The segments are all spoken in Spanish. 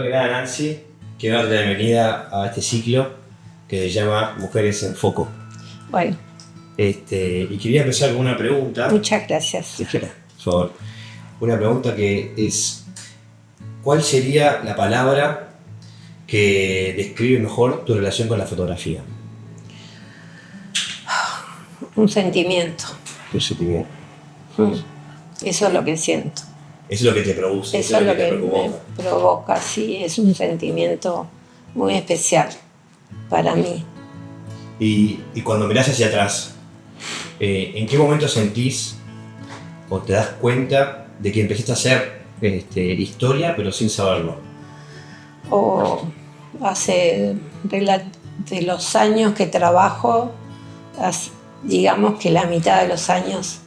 que nada, Nancy, quiero darte la bienvenida a este ciclo que se llama Mujeres en Foco. Bueno. Y quería empezar con una pregunta. Muchas gracias. Por favor. Una pregunta que es: ¿cuál sería la palabra que describe mejor tu relación con la fotografía? Un sentimiento. Un sentimiento. Eso es lo que siento. Eso es lo que te produce. Eso es lo que me provoca, sí. Es un sentimiento muy especial para mí. Y cuando mirás hacia atrás, ¿en qué momento sentís o te das cuenta de que empezaste a hacer historia pero sin saberlo? Hace de los años que trabajo, digamos que la mitad de los años,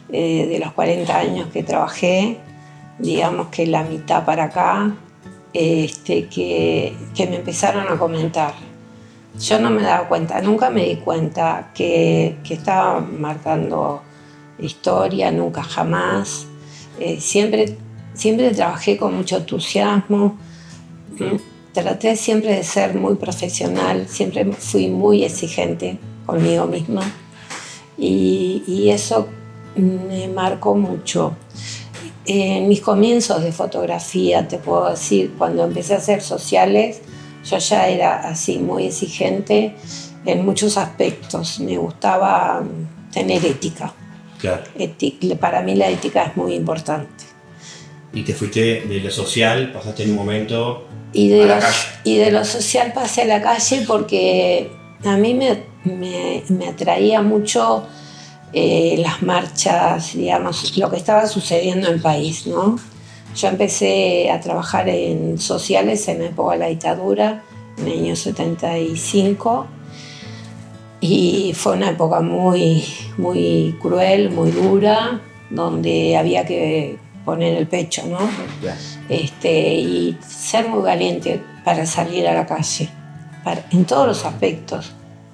de los 40 años que trabajé, digamos que la mitad para acá, que me empezaron a comentar. Yo no me daba cuenta, nunca me di cuenta que estaba marcando historia, nunca jamás. Siempre trabajé con mucho entusiasmo. Traté siempre de ser muy profesional, siempre fui muy exigente conmigo misma y eso me marcó mucho. En mis comienzos de fotografía, te puedo decir, cuando empecé a hacer sociales, yo ya era así muy exigente en muchos aspectos. Me gustaba tener ética. Claro. Para mí la ética es muy importante. Y te fuiste de lo social, pasaste en un momento y de lo social pasé a la calle porque a mí me atraía mucho las marchas, digamos, lo que estaba sucediendo en el país, ¿no? Yo empecé a trabajar en sociales en la época de la dictadura, en el año 75, y fue una época muy, muy cruel, muy dura, donde había que poner el pecho, ¿no? Y ser muy valiente para salir a la calle, en todos los aspectos.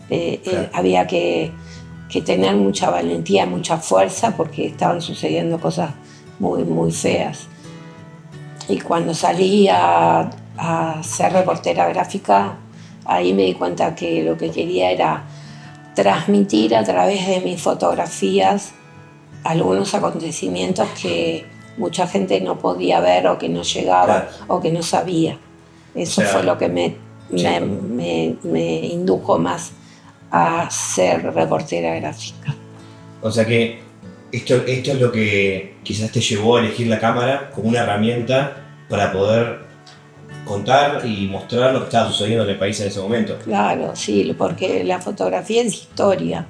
Claro. Había que tener mucha valentía, mucha fuerza, porque estaban sucediendo cosas muy, muy feas. Y cuando salí a ser reportera gráfica, ahí me di cuenta que lo que quería era transmitir a través de mis fotografías algunos acontecimientos que mucha gente no podía ver o que no llegaba, claro, o que no sabía. Eso fue lo que me indujo más a ser reportera gráfica. O sea que esto es lo que quizás te llevó a elegir la cámara como una herramienta para poder contar y mostrar lo que estaba sucediendo en el país en ese momento. Claro, sí, porque la fotografía es historia,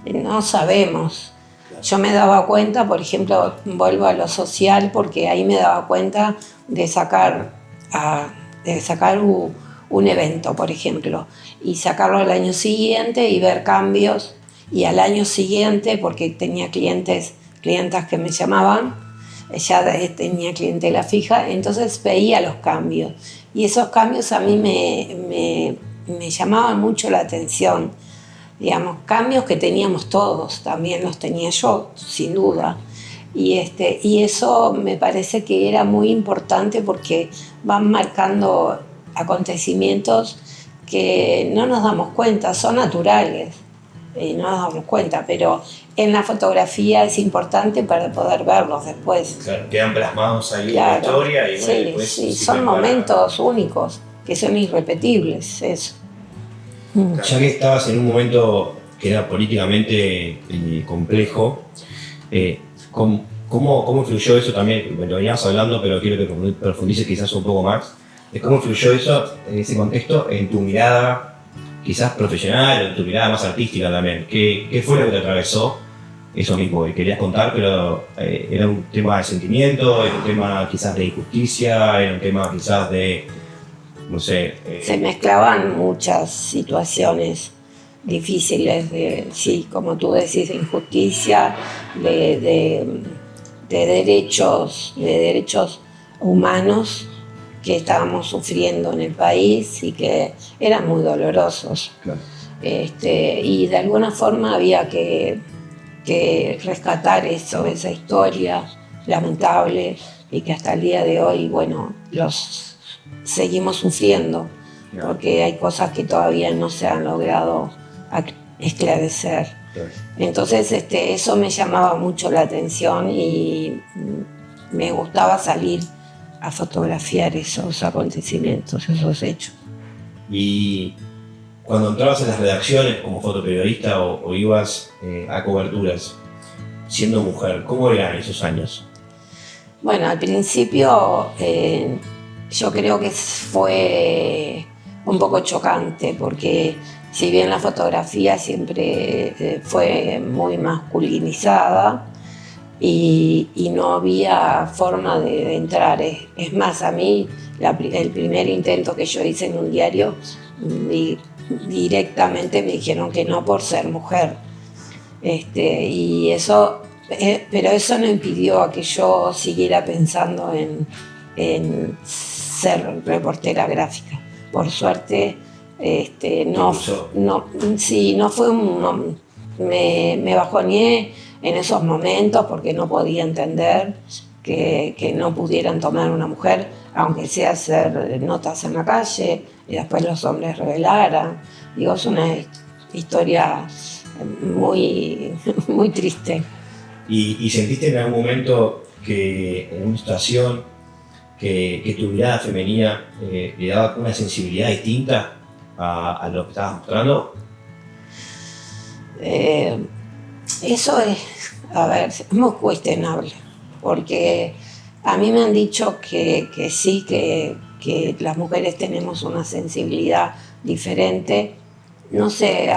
no sabemos. Yo me daba cuenta, por ejemplo, vuelvo a lo social, porque ahí me daba cuenta de sacar un evento, por ejemplo, y sacarlo al año siguiente y ver cambios, y al año siguiente, porque tenía clientas que me llamaban, ya tenía clientela fija, entonces veía los cambios, y esos cambios a mí me llamaban mucho la atención. Digamos, cambios que teníamos todos, también los tenía yo, sin duda. Y eso me parece que era muy importante porque van marcando acontecimientos que no nos damos cuenta, son naturales, y no nos damos cuenta, pero en la fotografía es importante para poder verlos después. Claro, quedan plasmados ahí, claro, en la historia. Y sí, bueno, sí, son momentos únicos, que son irrepetibles, eso. Ya que estabas en un momento que era políticamente complejo, ¿cómo influyó eso también? Lo veníamos hablando, pero quiero que profundices quizás un poco más. ¿Cómo influyó eso, en ese contexto, en tu mirada quizás profesional o en tu mirada más artística también? ¿Qué fue lo que te atravesó eso mismo que querías contar, pero era un tema de sentimiento, era un tema quizás de injusticia, era un tema quizás de... no sé. Se mezclaban muchas situaciones difíciles, sí, como tú decís, de injusticia, de derechos humanos que estábamos sufriendo en el país y que eran muy dolorosos. Claro. Y de alguna forma había que rescatar esa historia lamentable, y que hasta el día de hoy, bueno, los seguimos sufriendo, porque hay cosas que todavía no se han logrado esclarecer. Entonces eso me llamaba mucho la atención y me gustaba salir a fotografiar esos acontecimientos, esos hechos. Y cuando entrabas en las redacciones como fotoperiodista o ibas a coberturas, siendo mujer, ¿cómo eran esos años? Bueno, al principio yo creo que fue un poco chocante porque si bien la fotografía siempre fue muy masculinizada y no había forma de entrar. Es más, a mí el primer intento que yo hice en un diario directamente me dijeron que no por ser mujer. Y eso, pero eso no impidió a que yo siguiera pensando en ser reportera gráfica. Por suerte, no fue me bajoneé en esos momentos porque no podía entender que no pudieran tomar una mujer, aunque sea hacer notas en la calle y después los hombres revelaran. Digo, es una historia muy, muy triste. ¿Y sentiste en algún momento que en una situación que tu mirada femenina le daba una sensibilidad distinta a lo que estabas mostrando? Eso es muy cuestionable, porque a mí me han dicho que sí, que las mujeres tenemos una sensibilidad diferente. No sé,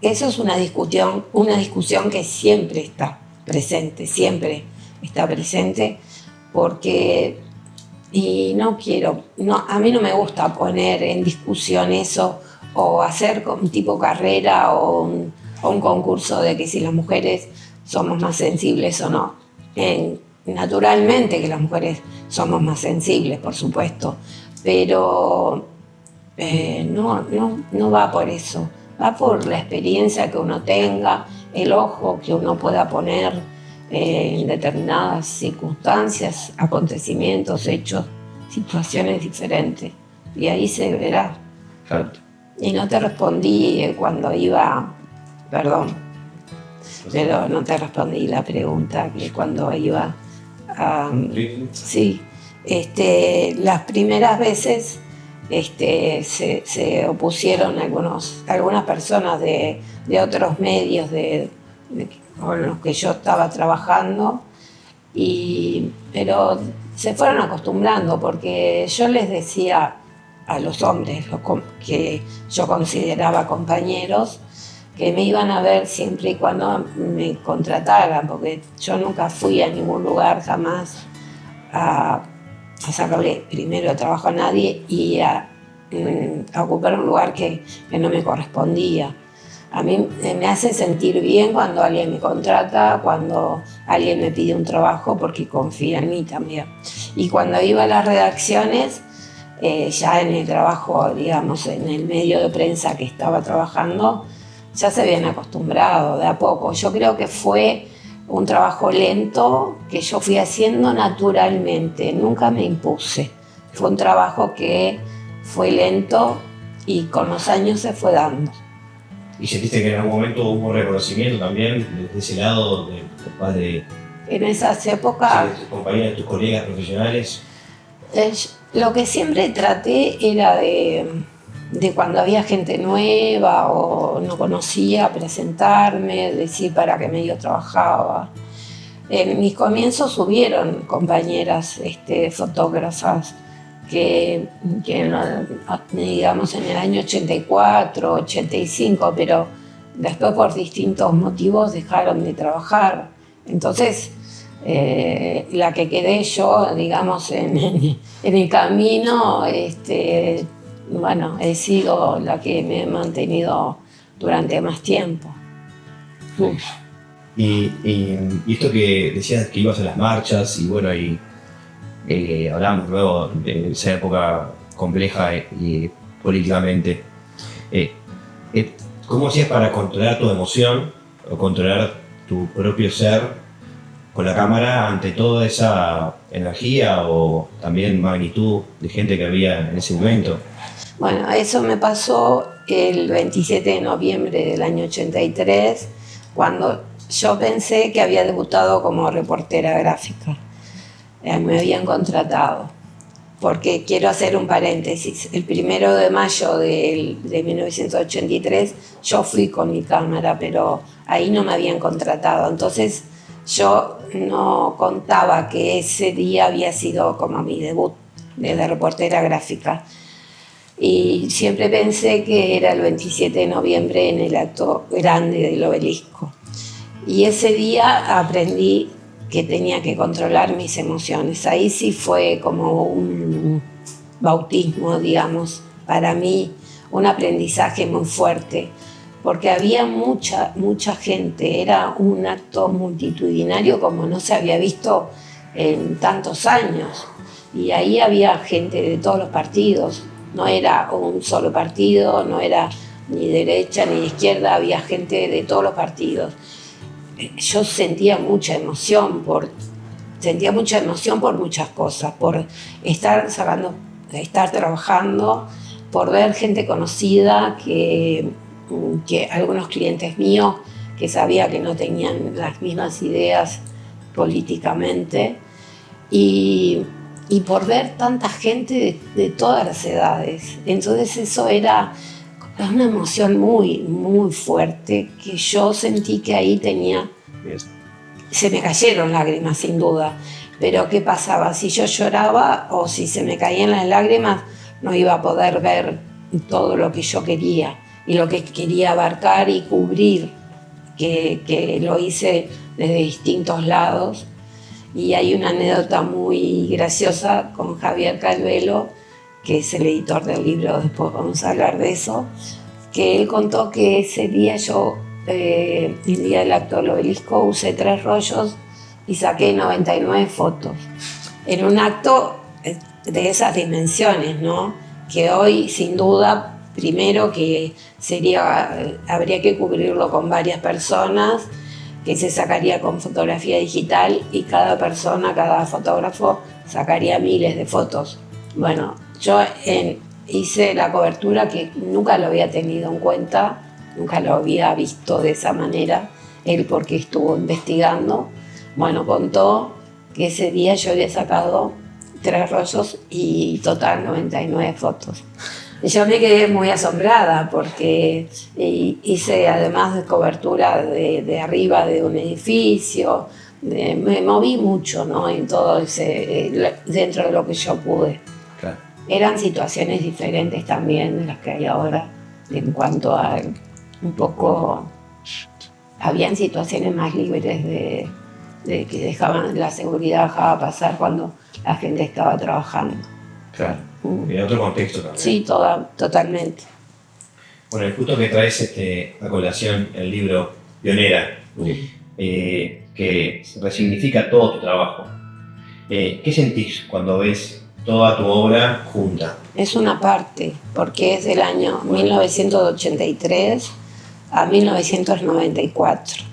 eso es una discusión que siempre está presente, porque, y a mí no me gusta poner en discusión eso, o hacer un tipo carrera o un concurso de que si las mujeres somos más sensibles o no. Naturalmente que las mujeres somos más sensibles, por supuesto, pero no va por eso, va por la experiencia que uno tenga, el ojo que uno pueda poner en determinadas circunstancias, acontecimientos, hechos, situaciones diferentes, y ahí se verá. Claro. Y no te respondí cuando iba, perdón, pero no te respondí la pregunta que cuando iba a... Sí, las primeras veces se opusieron algunas personas de otros medios con los que yo estaba trabajando, pero se fueron acostumbrando porque yo les decía a los hombres que yo consideraba compañeros, que me iban a ver siempre y cuando me contrataran, porque yo nunca fui a ningún lugar jamás a sacarle primero trabajo a nadie y a ocupar un lugar que no me correspondía. A mí me hace sentir bien cuando alguien me contrata, cuando alguien me pide un trabajo, porque confía en mí también. Y cuando iba a las redacciones, ya en el trabajo, digamos, en el medio de prensa que estaba trabajando, ya se habían acostumbrado de a poco. Yo creo que fue un trabajo lento que yo fui haciendo naturalmente, nunca me impuse. Fue un trabajo que fue lento y con los años se fue dando. ¿Y sentiste que en algún momento hubo reconocimiento también de ese lado, en esas épocas? De tus compañeros, de tus colegas profesionales? Lo que siempre traté era de cuando había gente nueva o no conocía, presentarme, decir para qué medio trabajaba. En mis comienzos hubieron compañeras fotógrafas que digamos en el año 84, 85, pero después por distintos motivos dejaron de trabajar. Entonces, la que quedé yo, digamos, en el camino, bueno, he sido la que me he mantenido durante más tiempo. Y esto que decías que ibas a las marchas y bueno, hablamos luego de esa época compleja y políticamente. ¿Cómo hacías para controlar tu emoción o controlar tu propio ser con la cámara ante toda esa energía o también magnitud de gente que había en ese momento? Bueno, eso me pasó el 27 de noviembre del año 83, cuando yo pensé que había debutado como reportera gráfica. Me habían contratado. Porque quiero hacer un paréntesis. El 1 de mayo de 1983 yo fui con mi cámara, pero ahí no me habían contratado. Entonces yo no contaba que ese día había sido como mi debut de reportera gráfica. Y siempre pensé que era el 27 de noviembre en el acto grande del Obelisco. Y ese día aprendí que tenía que controlar mis emociones. Ahí sí fue como un bautismo, digamos, para mí, un aprendizaje muy fuerte, porque había mucha gente, era un acto multitudinario como no se había visto en tantos años. Y ahí había gente de todos los partidos, no era un solo partido, no era ni derecha ni izquierda, había gente de todos los partidos. Yo sentía mucha emoción por muchas cosas, por estar trabajando, por ver gente conocida, que algunos clientes míos que sabía que no tenían las mismas ideas políticamente, y por ver tanta gente de todas las edades. Entonces eso era una emoción muy, muy fuerte, que yo sentí que ahí tenía... Se me cayeron lágrimas, sin duda. Pero ¿qué pasaba? Si yo lloraba o si se me caían las lágrimas, no iba a poder ver todo lo que yo quería y lo que quería abarcar y cubrir, que lo hice desde distintos lados. Y hay una anécdota muy graciosa con Javier Calvelo, que es el editor del libro, después vamos a hablar de eso, que él contó que ese día yo, el día del acto del Obelisco, usé 3 rollos y saqué 99 fotos. En un acto de esas dimensiones, ¿no? Que hoy, sin duda, primero que habría que cubrirlo con varias personas, que se sacaría con fotografía digital y cada persona, cada fotógrafo sacaría miles de fotos. Bueno, yo hice la cobertura que nunca lo había tenido en cuenta, nunca lo había visto de esa manera, él porque estuvo investigando. Bueno, contó que ese día yo había sacado 3 rollos y total 99 fotos. Yo me quedé muy asombrada porque hice además de cobertura de arriba de un edificio, me moví mucho, ¿no? En todo dentro de lo que yo pude. Claro. Eran situaciones diferentes también de las que hay ahora, en cuanto a un poco... Habían situaciones más libres de que la seguridad dejaba pasar cuando la gente estaba trabajando. Claro. En otro contexto también. Sí, totalmente. Bueno, justo que traes a colación el libro Pionera, que resignifica todo tu trabajo. ¿Qué sentís cuando ves toda tu obra junta? Es una parte, porque es del año 1983 a 1994.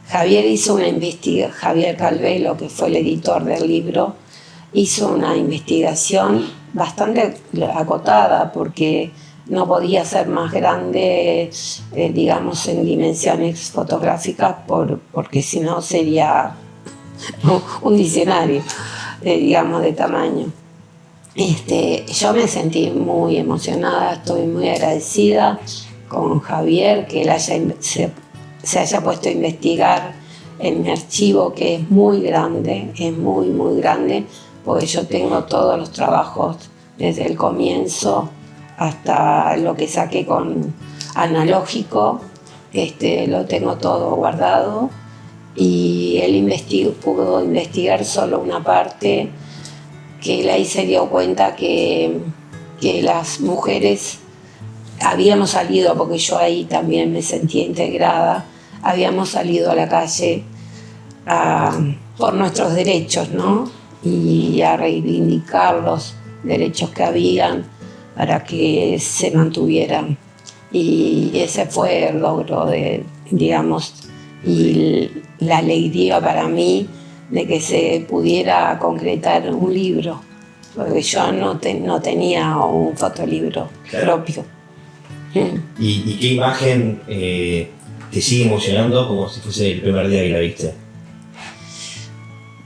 Javier Calvelo, que fue el editor del libro, hizo una investigación bastante acotada porque no podía ser más grande, digamos, en dimensiones fotográficas, porque si no sería un diccionario, digamos, de tamaño. Yo me sentí muy emocionada, estoy muy agradecida con Javier que él se haya puesto a investigar en mi archivo, que es muy grande, es muy, muy grande, porque yo tengo todos los trabajos desde el comienzo hasta lo que saqué con analógico, lo tengo todo guardado, y él pudo investigar solo una parte, que él ahí se dio cuenta que las mujeres habíamos salido, porque yo ahí también me sentía integrada, habíamos salido a la calle por nuestros derechos, ¿no? Y a reivindicar los derechos que habían para que se mantuvieran. Y ese fue el logro digamos, y la alegría para mí de que se pudiera concretar un libro, porque yo no tenía un fotolibro propio. ¿Y qué imagen te sigue emocionando como si fuese el primer día que la viste?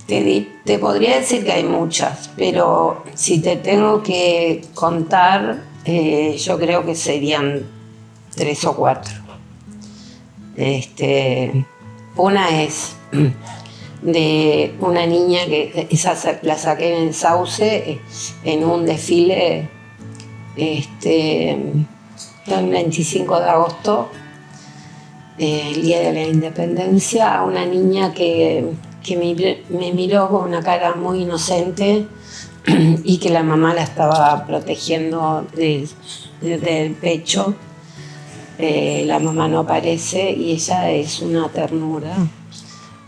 Te podría decir que hay muchas, pero si te tengo que contar, yo creo que serían 3 o 4. Una es de una niña que esa la saqué en el Sauce en un desfile el 25 de agosto, el Día de la Independencia, a una niña que me miró con una cara muy inocente y que la mamá la estaba protegiendo desde el pecho. La mamá no aparece y ella es una ternura.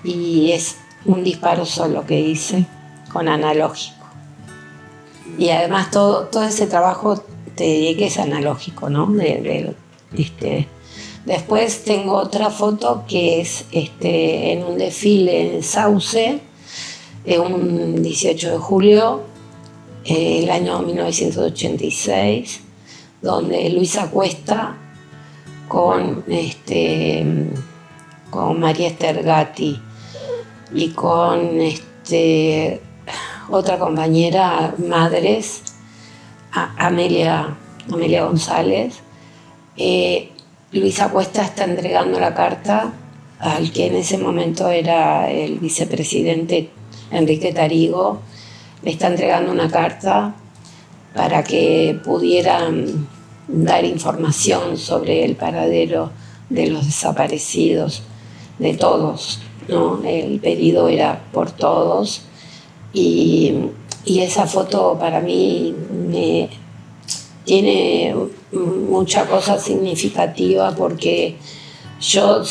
Y es un disparo solo que hice con analógico. Y además todo ese trabajo te diré que es analógico, ¿no? Después tengo otra foto que es en un desfile en Sauce, un 18 de julio, el año 1986, donde Luisa Cuesta con María Esther Gatti y con otra compañera, Madres, Amelia González. Luisa Cuesta está entregando la carta al que en ese momento era el vicepresidente Enrique Tarigo. Le está entregando una carta para que pudieran dar información sobre el paradero de los desaparecidos, de todos, ¿no? El pedido era por todos y esa foto para mí tiene mucha cosa significativa porque yo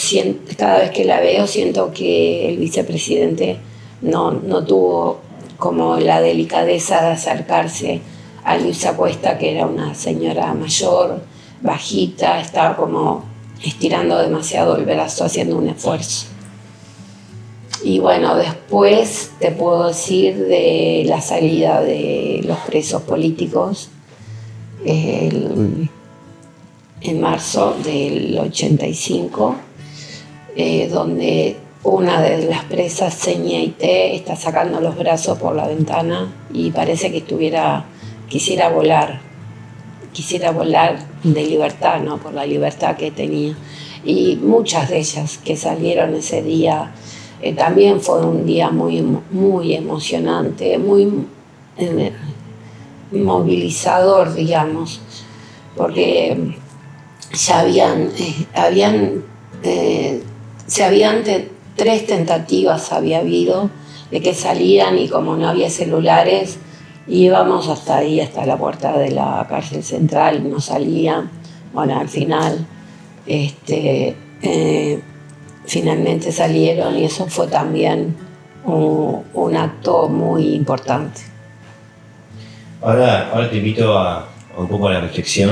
cada vez que la veo siento que el vicepresidente no tuvo como la delicadeza de acercarse a Luisa Cuesta, que era una señora mayor, bajita, estaba como estirando demasiado el brazo, haciendo un esfuerzo. Y bueno, después te puedo decir de la salida de los presos políticos en marzo del 85, donde una de las presas, Seña Ité, está sacando los brazos por la ventana y parece que quisiera volar de libertad, ¿no? Por la libertad que tenía. Y muchas de ellas que salieron ese día, también fue un día muy, muy emocionante, muy movilizador, digamos, porque ya tres tentativas había habido de que salieran y como no había celulares, íbamos hasta ahí, hasta la puerta de la cárcel central, no salían. Bueno, al final finalmente salieron y eso fue también un acto muy importante. Ahora te invito a un poco a la reflexión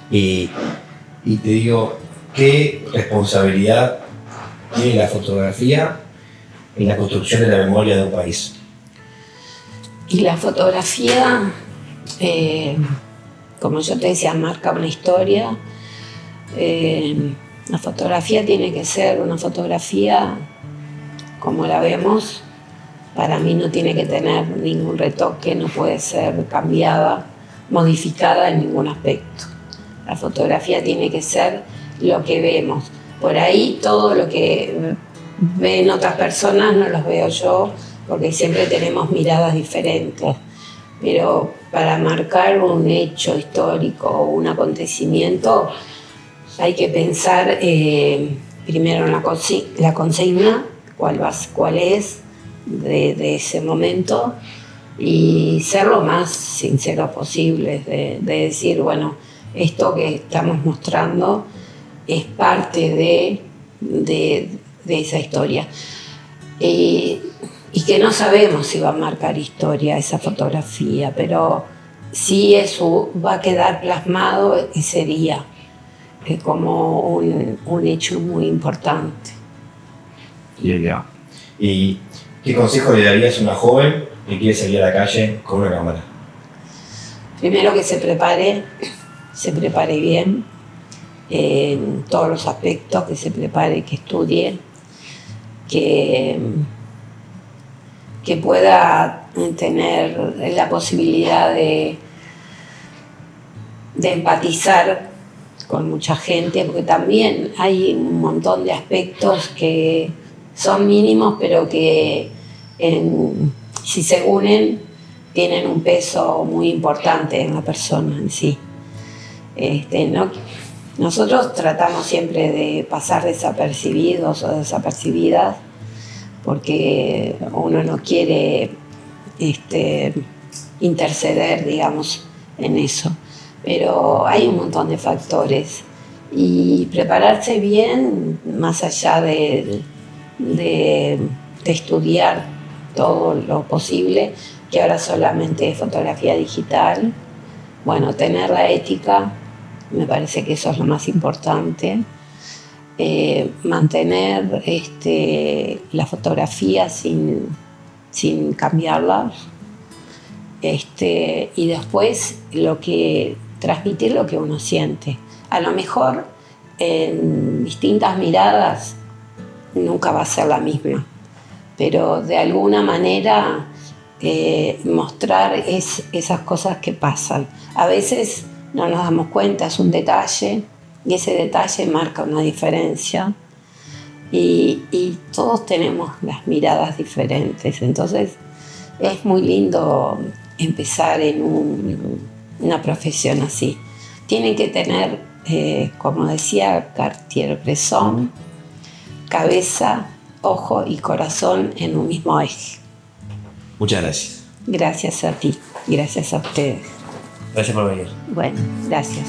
y te digo, ¿qué responsabilidad tiene la fotografía en la construcción de la memoria de un país? Y la fotografía, como yo te decía, marca una historia. La fotografía tiene que ser una fotografía como la vemos. Para mí no tiene que tener ningún retoque, no puede ser cambiada, modificada en ningún aspecto. La fotografía tiene que ser lo que vemos. Por ahí todo lo que ven otras personas no los veo yo, porque siempre tenemos miradas diferentes. Pero para marcar un hecho histórico o un acontecimiento hay que pensar primero en la consigna, cuál es de ese momento, y ser lo más sincero posible, de decir, bueno, esto que estamos mostrando es parte de esa historia. Y que no sabemos si va a marcar historia esa fotografía, pero sí eso va a quedar plasmado ese día como un hecho muy importante. ¿Y qué ¿Qué consejo le darías a una joven que quiere salir a la calle con una cámara? Primero que se prepare bien en todos los aspectos, que se prepare, que estudie, que pueda tener la posibilidad de empatizar con mucha gente, porque también hay un montón de aspectos que son mínimos, pero que si se unen tienen un peso muy importante en la persona en sí. Nosotros tratamos siempre de pasar desapercibidos o desapercibidas, porque uno no quiere interceder, digamos, en eso. Pero hay un montón de factores y prepararse bien, más allá de estudiar todo lo posible, que ahora solamente es fotografía digital. Bueno, tener la ética, me parece que eso es lo más importante. Mantener la fotografía sin cambiarla. Y después transmitir lo que uno siente. A lo mejor en distintas miradas nunca va a ser la misma, pero de alguna manera mostrar esas cosas que pasan. A veces no nos damos cuenta, es un detalle y ese detalle marca una diferencia y todos tenemos las miradas diferentes, entonces es muy lindo empezar en una profesión así. Tienen que tener, como decía Cartier-Bresson, cabeza, ojo y corazón en un mismo eje. Muchas gracias. Gracias a ti, gracias a ustedes. Gracias por venir. Bueno, gracias.